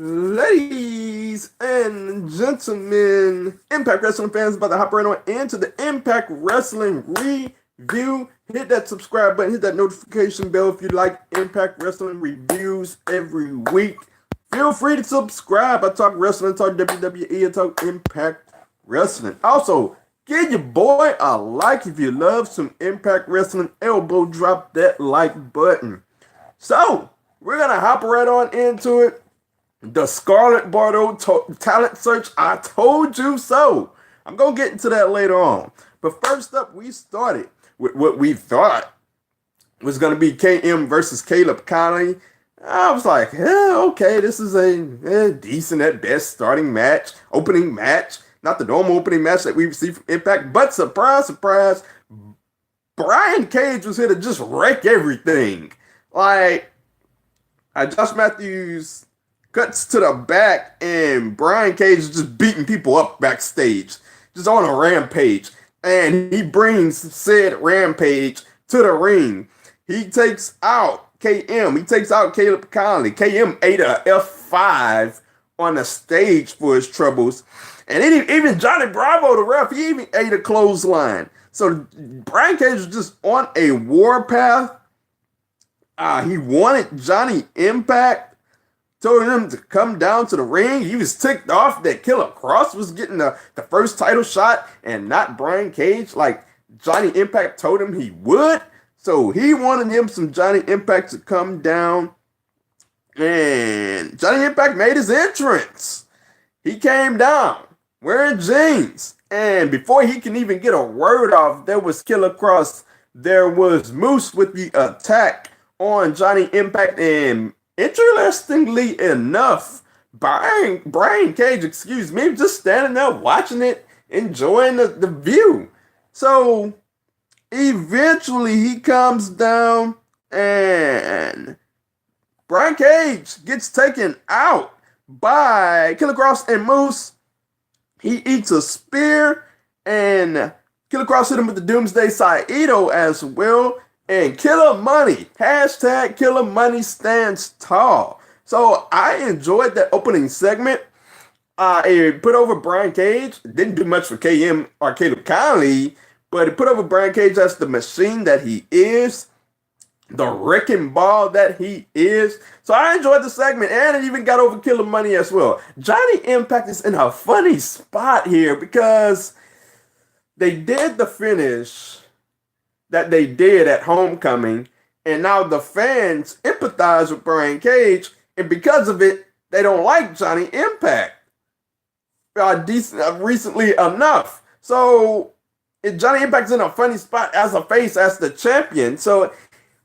Ladies and gentlemen, Impact Wrestling fans, about to hop right on into the Impact Wrestling review. Hit that subscribe button, hit that notification bell if you like Impact Wrestling reviews every week. Feel free to subscribe. I talk wrestling, talk WWE, I talk Impact Wrestling. Also, give your boy a like if you love some Impact Wrestling. Elbow drop that like button. So, we're going to hop right on into it. The Scarlett Bordeaux talent search, I told you so. I'm going to get into that later on. But first up, we started with what we thought was going to be KM versus Caleb Conley. I was like, okay, this is a decent at best starting match, opening match. Not the normal opening match that we see from Impact, but surprise, surprise, Brian Cage was here to just wreck everything. Like, Josh Matthews cuts to the back, and Brian Cage is just beating people up backstage, just on a rampage. And he brings said rampage to the ring. He takes out KM. He takes out Caleb Conley. KM ate a F5 on the stage for his troubles. And even Johnny Bravo, the ref, he even ate a clothesline. So Brian Cage was just on a warpath. He wanted Johnny Impact. Told him to come down to the ring. He was ticked off that Killer Cross was getting the first title shot and not Brian Cage like Johnny Impact told him he would. So he wanted him some Johnny Impact to come down. And Johnny Impact made his entrance. He came down wearing jeans. And before he can even get a word off, there was Killer Cross. There was Moose with the attack on Johnny Impact, and interestingly enough, Brian Cage, just standing there watching it, enjoying the view. So eventually he comes down and Brian Cage gets taken out by Killer Cross and Moose. He eats a spear and Killer Cross hit him with the Doomsday Saito as well. And Killer Money, hashtag Killer Money stands tall. So I enjoyed that opening segment. It put over Brian Cage. Didn't do much for KM or Caleb Conley, but it put over Brian Cage as the machine that he is, the wrecking ball that he is. So I enjoyed the segment, and it even got over Killer Money as well. Johnny Impact is in a funny spot here because they did the finish that they did at Homecoming, and now the fans empathize with Brian Cage, and because of it, they don't like Johnny Impact recently enough. So Johnny Impact's in a funny spot as a face, as the champion. So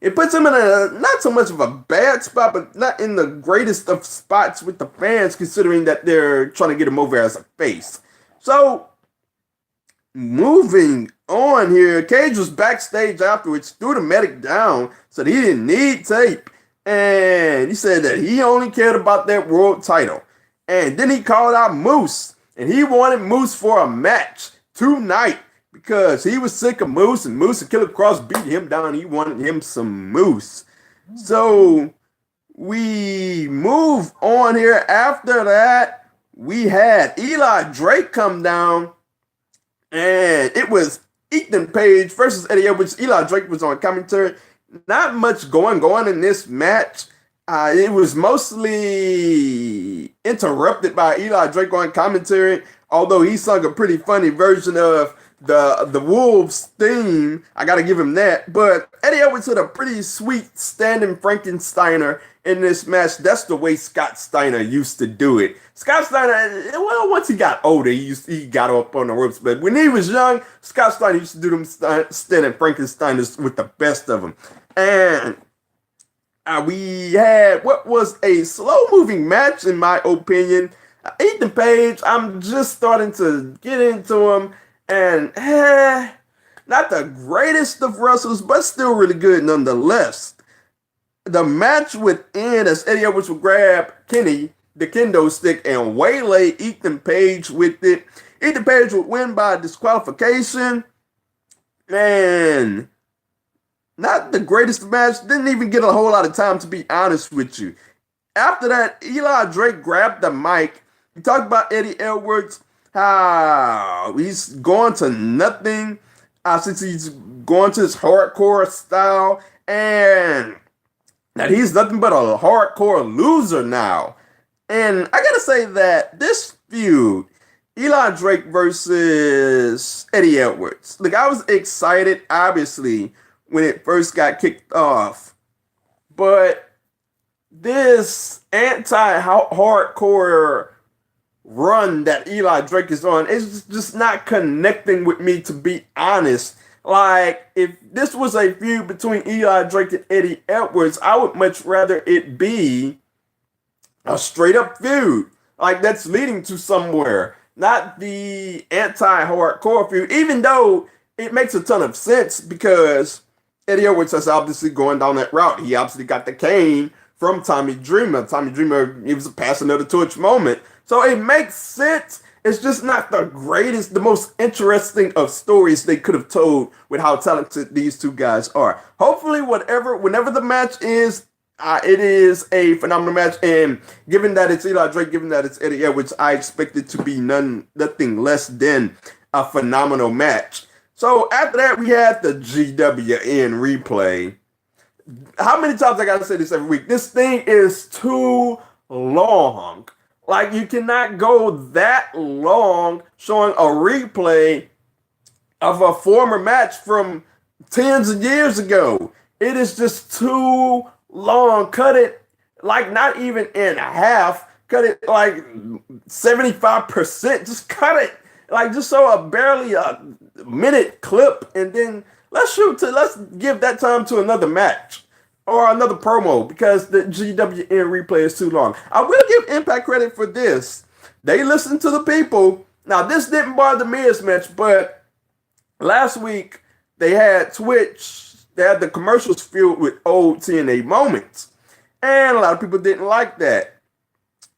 it puts him in a not so much of a bad spot, but not in the greatest of spots with the fans, considering that they're trying to get him over as a face. So moving on here, Cage was backstage afterwards, threw the medic down, said he didn't need tape, and he said that he only cared about that world title. And then he called out Moose, and he wanted Moose for a match tonight because he was sick of Moose, and Moose and Killer Cross beat him down. He wanted him some Moose. So we move on here. After that, we had Eli Drake come down, and it was Ethan Page versus Eddie Edwards. Eli Drake was on commentary. Not much going in this match. It was mostly interrupted by Eli Drake on commentary, although he sung a pretty funny version of the Wolves theme. I got to give him that. But Eddie Edwards hit a pretty sweet standing Frankensteiner in this match. That's the way Scott Steiner used to do it. Scott Steiner, well, once he got older, he got up on the ropes. But when he was young, Scott Steiner used to do them standing Frankensteiners with the best of them. And we had what was a slow-moving match, in my opinion. Ethan Page, I'm just starting to get into him. And not the greatest of wrestlers, but still really good nonetheless. The match would end as Eddie Edwards would grab Kenny, the kendo stick, and waylay Ethan Page with it. Ethan Page would win by disqualification. And not the greatest match. Didn't even get a whole lot of time, to be honest with you. After that, Eli Drake grabbed the mic. He talked about Eddie Edwards, how he's going to nothing since he's going to this hardcore style, and that he's nothing but a hardcore loser now. And I gotta say that this feud, Eli Drake versus Eddie Edwards, like I was excited, obviously, when it first got kicked off, but this anti-hardcore run that Eli Drake is on is just not connecting with me, to be honest. Like, if this was a feud between Eli Drake and Eddie Edwards, I would much rather it be a straight up feud. Like, that's leading to somewhere. Not the anti-hardcore feud, even though it makes a ton of sense because Eddie Edwards is obviously going down that route. He obviously got the cane from Tommy Dreamer. Tommy Dreamer, it was a passing of the torch moment. So it makes sense. It's just not the greatest, the most interesting of stories they could have told with how talented these two guys are. Hopefully, whenever the match is, it is a phenomenal match. And given that it's Eli Drake, given that it's Eddie Edwards, I expect it to be nothing less than a phenomenal match. So after that, we had the GWN replay. How many times I gotta say this every week? This thing is too long. Like, you cannot go that long showing a replay of a former match from tens of years ago. It is just too long. Cut it like not even in half. Cut it like 75%. Just cut it. Like, just show barely a minute clip, and then let's give that time to another match or another promo, because the GWN replay is too long. I will give Impact credit for this. They listened to the people. Now, this didn't bother me as much, but last week they had Twitch. They had the commercials filled with old TNA moments, and a lot of people didn't like that.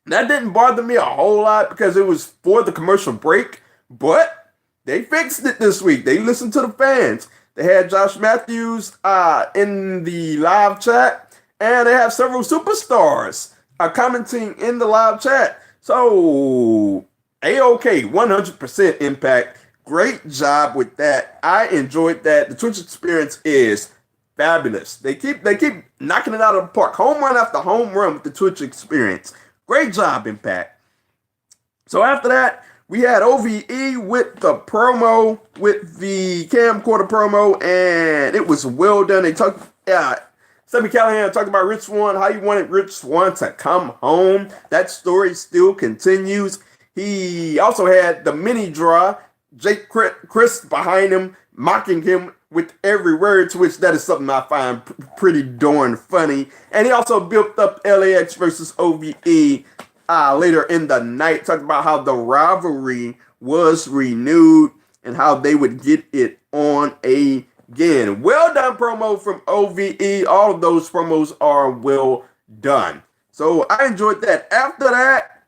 That didn't bother me a whole lot because it was for the commercial break, but they fixed it this week. They listened to the fans. They had Josh Matthews in the live chat, and they have several superstars commenting in the live chat. So, A-OK, 100% Impact. Great job with that. I enjoyed that. The Twitch experience is fabulous. They keep knocking it out of the park. Home run after home run with the Twitch experience. Great job, Impact. So after that, we had OVE with the promo, with the camcorder promo, and it was well done. They talked, Sammy Callahan talked about Rich Swann, how he wanted Rich Swann to come home. That story still continues. He also had the mini draw, Jake Chris behind him, mocking him with every word, to which that is something I find pretty darn funny. And he also built up LAX versus OVE later in the night, talking about how the rivalry was renewed and how they would get it on again. Well done promo from OVE. All of those promos are well done. So I enjoyed that. After that,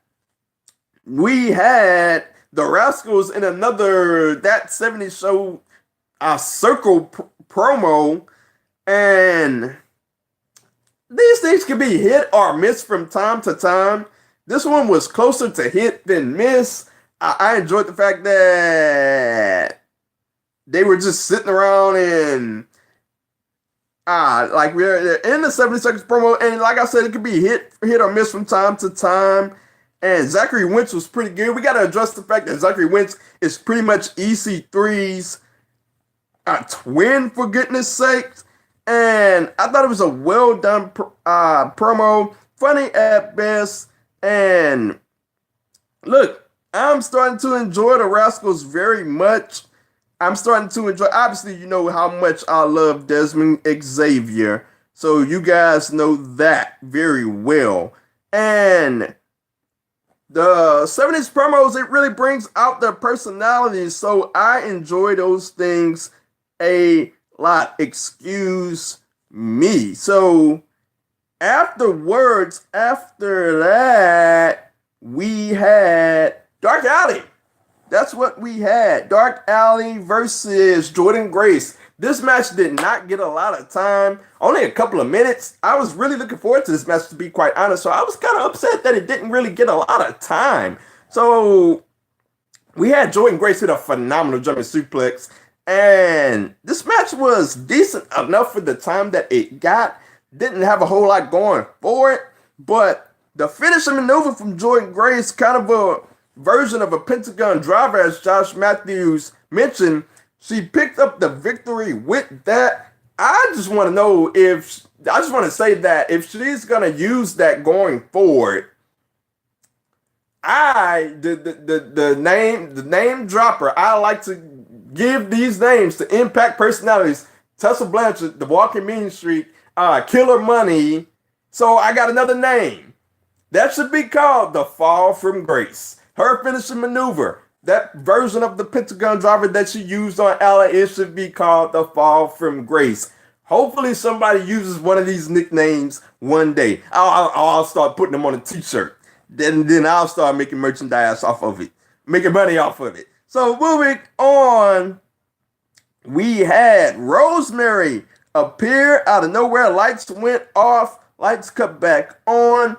we had the Rascals in another That 70s Show circle promo, and these things can be hit or miss from time to time. This one was closer to hit than miss. I enjoyed the fact that they were just sitting around and like we're in the 70 seconds promo, and like I said, it could be hit or miss from time to time. And Zachary Wentz was pretty good. We got to address the fact that Zachary Wentz is pretty much EC3's twin, for goodness sakes. And I thought it was a well done promo, funny at best. And look, I'm starting to enjoy the Rascals very much. I'm starting to enjoy, obviously, you know how much I love Desmond Xavier. So you guys know that very well. And the 70s promos, it really brings out their personalities. So I enjoy those things a lot. Excuse me. So afterwards, after that, we had Dark Alley. That's what we had. Dark Alley versus Jordan Grace. This match did not get a lot of time, only a couple of minutes. I was really looking forward to this match, to be quite honest. So I was kind of upset that it didn't really get a lot of time. So we had Jordan Grace hit a phenomenal German suplex, and this match was decent enough for the time that it got. Didn't have a whole lot going for it, but the finishing maneuver from Jordan Grace, kind of a version of a Pentagon driver, as Josh Matthews mentioned, she picked up the victory with that. I just want to say that if she's going to use that going forward, the name dropper, I like to give these names to Impact personalities: Tessa Blanchard, The Walking Mean Streak, Killer Money. So I got another name. That should be called the Fall from Grace. Her finishing maneuver, that version of the Pentagon driver that she used on Allie, it should be called the Fall from Grace. Hopefully somebody uses one of these nicknames one day. I'll start putting them on a t-shirt. Then I'll start making merchandise off of it, making money off of it. So moving on, we had Rosemary appear out of nowhere. Lights went off, lights cut back on.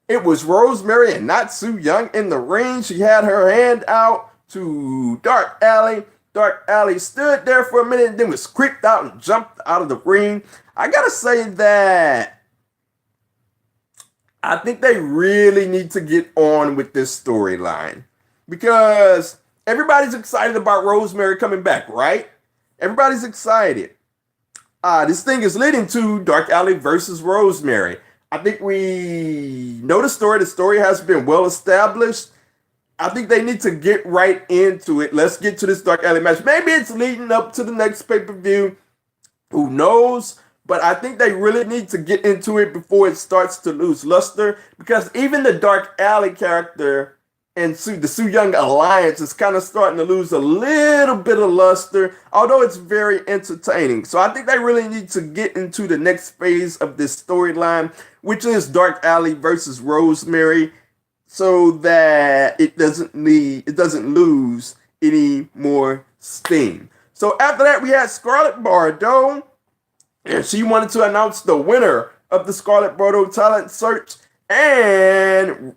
It was Rosemary and not Su Yung in the ring. She had her hand out to Dark Allie. Dark Allie stood there for a minute and then was creeped out and jumped out of the ring. I gotta say that I think they really need to get on with this storyline, because everybody's excited about Rosemary coming back, right? Everybody's excited. This thing is leading to Dark Allie versus Rosemary. I think we know the story. The story has been well established. I think they need to get right into it. Let's get to this Dark Allie match. Maybe it's leading up to the next pay-per-view. Who knows? But I think they really need to get into it before it starts to lose luster, because even the Dark Allie character and the Su Yung alliance is kind of starting to lose a little bit of luster, although it's very entertaining. So I think they really need to get into the next phase of this storyline, which is Dark Allie versus Rosemary, so that it doesn't lose any more steam. So after that, we had Scarlett Bordeaux, and she wanted to announce the winner of the Scarlett Bordeaux talent search. And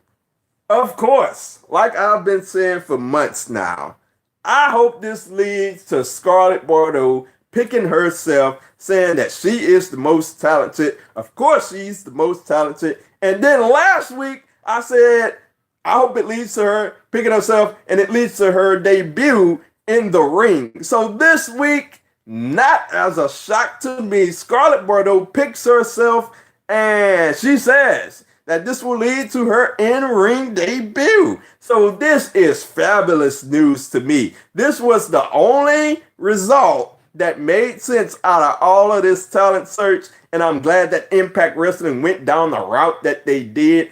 of course, like I've been saying for months now, I hope this leads to Scarlett Bordeaux picking herself, saying that she is the most talented. Of course, she's the most talented. And then last week, I said, I hope it leads to her picking herself and it leads to her debut in the ring. So this week, not as a shock to me, Scarlett Bordeaux picks herself and she says that this will lead to her in-ring debut. So this is fabulous news to me. This was the only result that made sense out of all of this talent search, and I'm glad that Impact Wrestling went down the route that they did.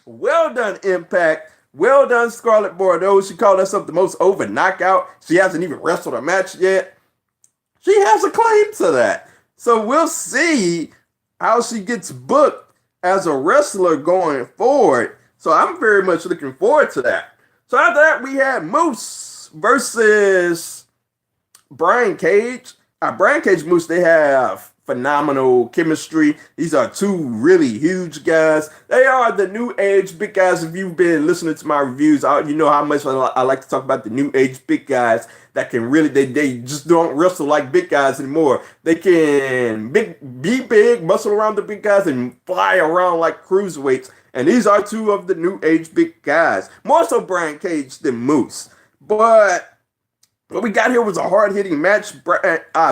Well done, Impact. Well done, Scarlett Bordeaux. She called herself the most over knockout. She hasn't even wrestled a match yet. She has a claim to that. So we'll see how she gets booked as a wrestler going forward. So I'm very much looking forward to that. So after that, we had Moose versus Brian Cage. Brian Cage and Moose, they have phenomenal chemistry. These are two really huge guys. They are the new age big guys. If you've been listening to my reviews, you know how much I like to talk about the new age big guys that can really, they just don't wrestle like big guys anymore. They can be big, muscle around the big guys, and fly around like cruiserweights. And these are two of the new age big guys. More so Brian Cage than Moose. But what we got here was a hard-hitting match.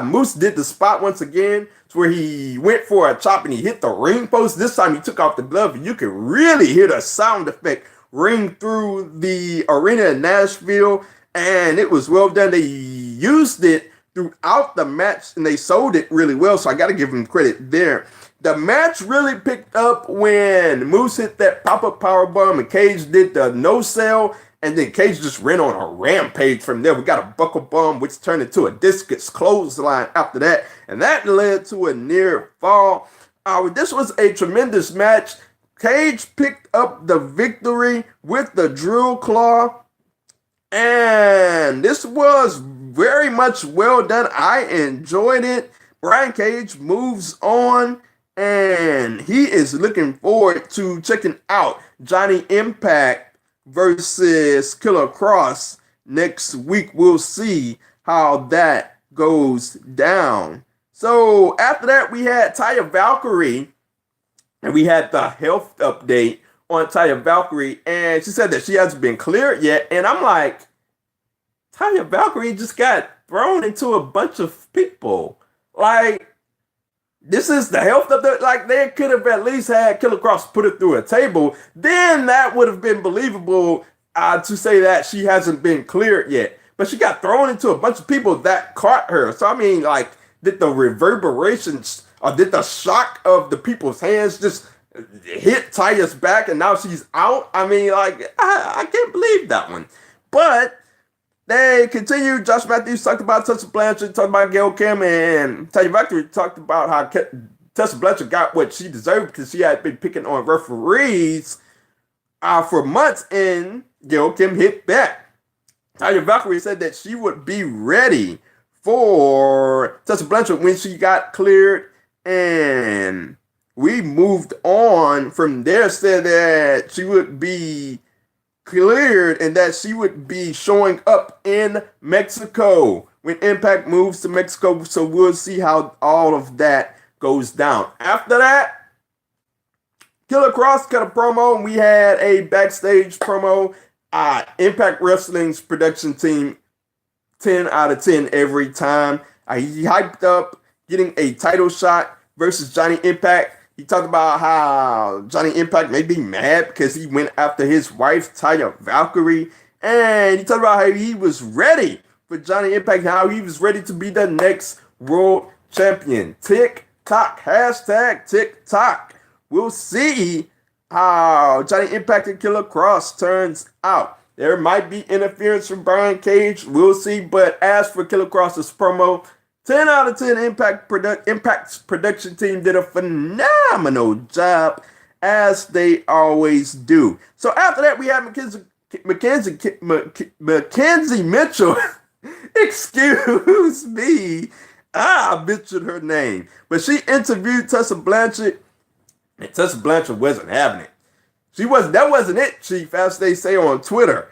Moose did the spot once again, where he went for a chop and he hit the ring post. This time he took off the glove, and you could really hear the sound effect ring through the arena in Nashville, and it was well done. They used it throughout the match, and they sold it really well, so I got to give them credit there. The match really picked up when Moose hit that pop-up powerbomb and Cage did the no-sell, and then Cage just ran on a rampage from there. We got a buckle bomb, which turned into a discus clothesline after that, and that led to a near fall. This was a tremendous match. Cage picked up the victory with the drill claw, and this was very much well done. I enjoyed it. Brian Cage moves on, and he is looking forward to checking out Johnny Impact versus Killer Cross next week. We'll see how that goes down. So after that, we had Taya Valkyrie, and we had the health update on Taya Valkyrie, and she said that she hasn't been cleared yet. And I'm like, Taya Valkyrie just got thrown into a bunch of people. Like, this is the health of the, like, they could have at least had Killer Cross put it through a table. Then that would have been believable to say that she hasn't been cleared yet. But she got thrown into a bunch of people that caught her. So, I mean, like, did the reverberations or did the shock of the people's hands just hit Taya's back and now she's out? I mean, like, I can't believe that one. But they continued. Josh Matthews talked about Tessa Blanchard, talked about Gail Kim, and Taya Valkyrie talked about how Tessa Blanchard got what she deserved because she had been picking on referees for months, and Gail Kim hit back. Taya Valkyrie said that she would be ready for Tessa Blanchard when she got cleared, and we moved on from there. Said that she would be cleared and that she would be showing up in Mexico when Impact moves to Mexico. So we'll see how all of that goes down. After that, Killer Cross cut a promo, and we had a backstage promo. Impact Wrestling's production team, 10 out of 10 every time. He hyped up getting a title shot versus Johnny Impact. He talked about how Johnny Impact may be mad because he went after his wife, Taya Valkyrie. And he talked about how he was ready for Johnny Impact, how he was ready to be the next world champion. Tick-tock, hashtag tick-tock. We'll see how Johnny Impact and Killer Cross turns out. There might be interference from Brian Cage. We'll see. But as for Killer Cross's promo, 10 out of 10 Impact's production team did a phenomenal job, as they always do. So after that, we have Mackenzie Mitchell. Excuse me. I butchered her name. But she interviewed Tessa Blanchard, and Tessa Blanchard wasn't having it. That wasn't it, Chief, as they say on Twitter.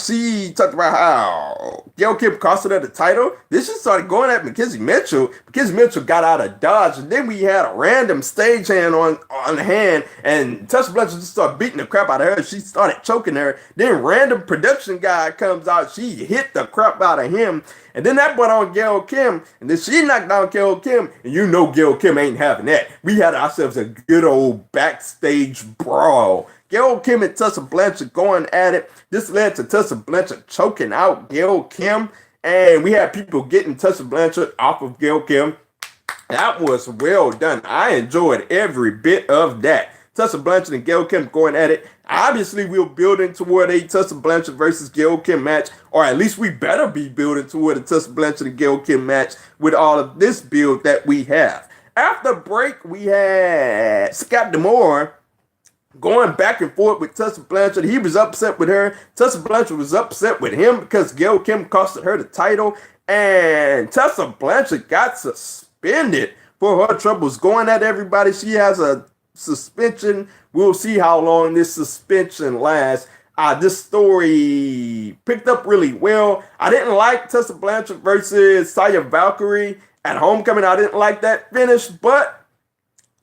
She talked about how Gail Kim costed her the title. Then she started going at Mackenzie Mitchell. Mackenzie Mitchell got out of dodge, and then we had a random stagehand on hand, and Tessa Blanchard just started beating the crap out of her. She started choking her. Then random production guy comes out. She hit the crap out of him, and then that went on Gail Kim, and then she knocked down Gail Kim, and you know Gail Kim ain't having that. We had ourselves a good old backstage brawl. Gail Kim and Tessa Blanchard going at it. This led to Tessa Blanchard choking out Gail Kim, and we had people getting Tessa Blanchard off of Gail Kim. That was well done. I enjoyed every bit of that. Tessa Blanchard and Gail Kim going at it. Obviously, we're building toward a Tessa Blanchard versus Gail Kim match, or at least we better be building toward a Tessa Blanchard and Gail Kim match with all of this build that we have. After break, we had Scott D'Amore going back and forth with Tessa Blanchard. He was upset with her. Tessa Blanchard was upset with him because Gail Kim costed her the title. And Tessa Blanchard got suspended for her troubles going at everybody. She has a suspension. We'll see how long this suspension lasts. This story picked up really well. I didn't like Tessa Blanchard versus Taya Valkyrie at Homecoming. I didn't like that finish, but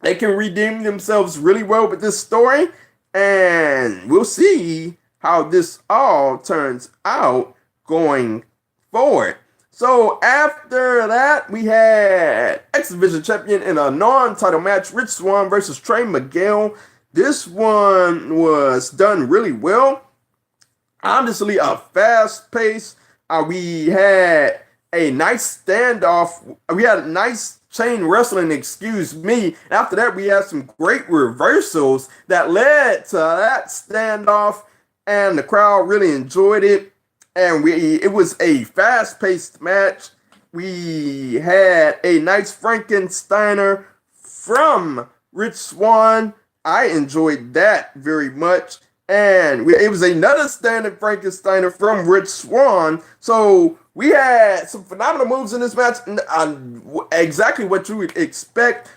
they can redeem themselves really well with this story, and we'll see how this all turns out going forward. So after that, we had X Division champion in a non-title match, Rich Swann versus Trey Miguel. This one was done really well. Obviously, a fast pace. We had a nice standoff. We had a nice chain wrestling, excuse me. After that, we had some great reversals that led to that standoff, and the crowd really enjoyed it. And it was a fast-paced match. We had a nice Frankensteiner from Rich Swann. I enjoyed that very much. And it was another standing Frankensteiner from Rich Swann. So we had some phenomenal moves in this match. Exactly what you would expect.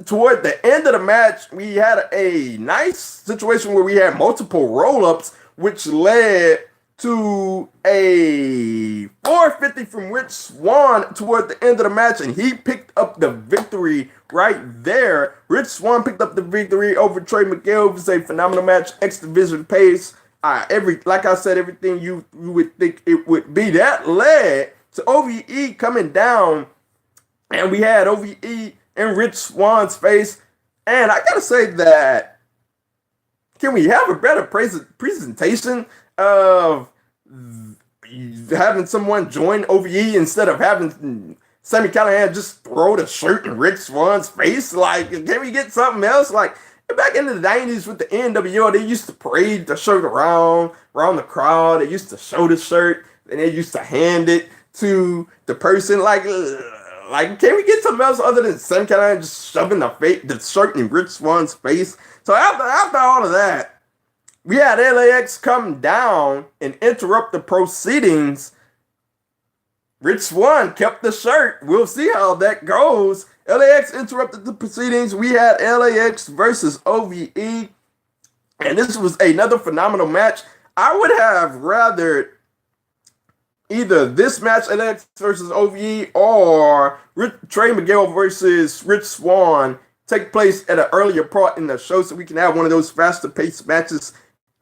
Toward the end of the match, we had a nice situation where we had multiple roll-ups, which led to a 450 from Rich Swann toward the end of the match, and he picked up the victory right there. Rich Swann picked up the victory over Trey Miguel. It was a phenomenal match, X Division pace. Like I said, everything you would think it would be. That led to OVE coming down, and we had OVE in Rich Swann's face. And I gotta say that, can we have a better presentation of having someone join OVE instead of having Sami Callihan just throw the shirt in Rich Swann's face? Like, can we get something else? Like, back in the 90s with the NWO, they used to parade the shirt around the crowd. They used to show the shirt, and they used to hand it to the person. Like, can we get something else other than Sami Callihan just shoving the shirt in Rich Swann's face? So after all of that, we had LAX come down and interrupt the proceedings. Rich Swann kept the shirt. We'll see how that goes. LAX interrupted the proceedings. We had LAX versus OVE. And this was another phenomenal match. I would have rather either this match, LAX versus OVE, or Trey Miguel versus Rich Swann, take place at an earlier part in the show so we can have one of those faster paced matches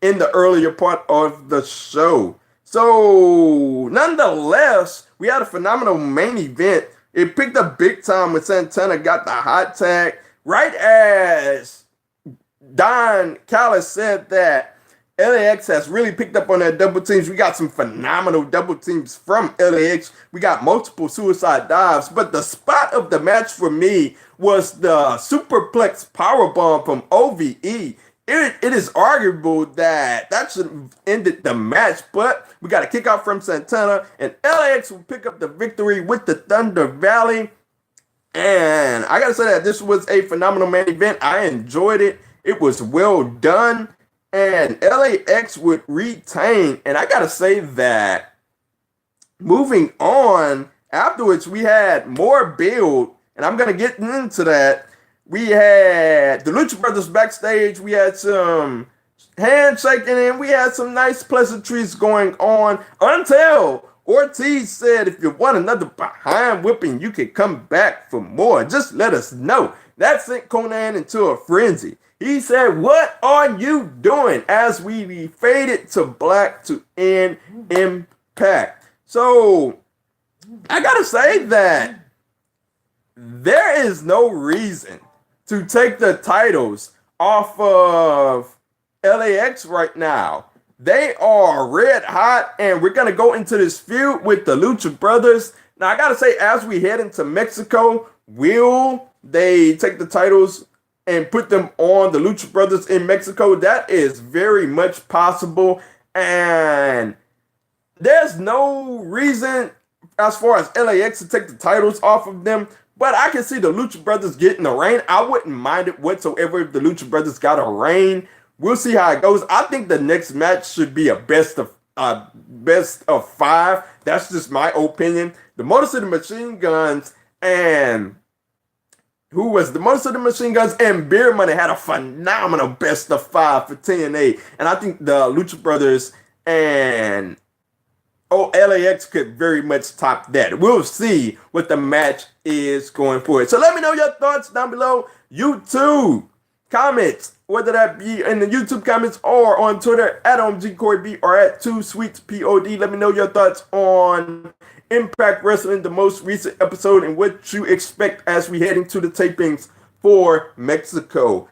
in the earlier part of the show. So, nonetheless, we had a phenomenal main event. It picked up big time when Santana got the hot tag. Right as Don Callis said that LAX has really picked up on their double teams. We got some phenomenal double teams from LAX. We got multiple suicide dives. But the spot of the match for me was the superplex powerbomb from OVE. It is arguable that should have ended the match, but we got a kick out from Santana, and LAX will pick up the victory with the Thunder Valley. And I gotta say that this was a phenomenal main event. I enjoyed it. It was well done, and LAX would retain. And I gotta say that moving on, afterwards we had more build, and I'm gonna get into that. We had the Lucha Brothers backstage. We had some handshaking, and we had some nice pleasantries going on until Ortiz said, if you want another behind whipping, you can come back for more. Just let us know. That sent Conan into a frenzy. He said, what are you doing? As we faded to black to end Impact. So, I gotta say that there is no reason to take the titles off of LAX right now. They are red hot, and we're going to go into this feud with the Lucha Brothers. Now, I got to say, as we head into Mexico, will they take the titles and put them on the Lucha Brothers in Mexico? That is very much possible, and there's no reason as far as LAX to take the titles off of them. But I can see the Lucha Brothers getting a reign. I wouldn't mind it whatsoever if the Lucha Brothers got a reign. We'll see how it goes. I think the next match should be a best of 5. That's just my opinion. The Motor City Machine Guns and Beer Money had a phenomenal best of 5 for TNA. And I think the Lucha Brothers and LAX could very much top that. We'll see what the match is going for. So let me know your thoughts down below. YouTube comments, whether that be in the YouTube comments or on Twitter at OMGCoreyB or at 2SweetsPod. Let me know your thoughts on Impact Wrestling, the most recent episode, and what you expect as we head into the tapings for Mexico.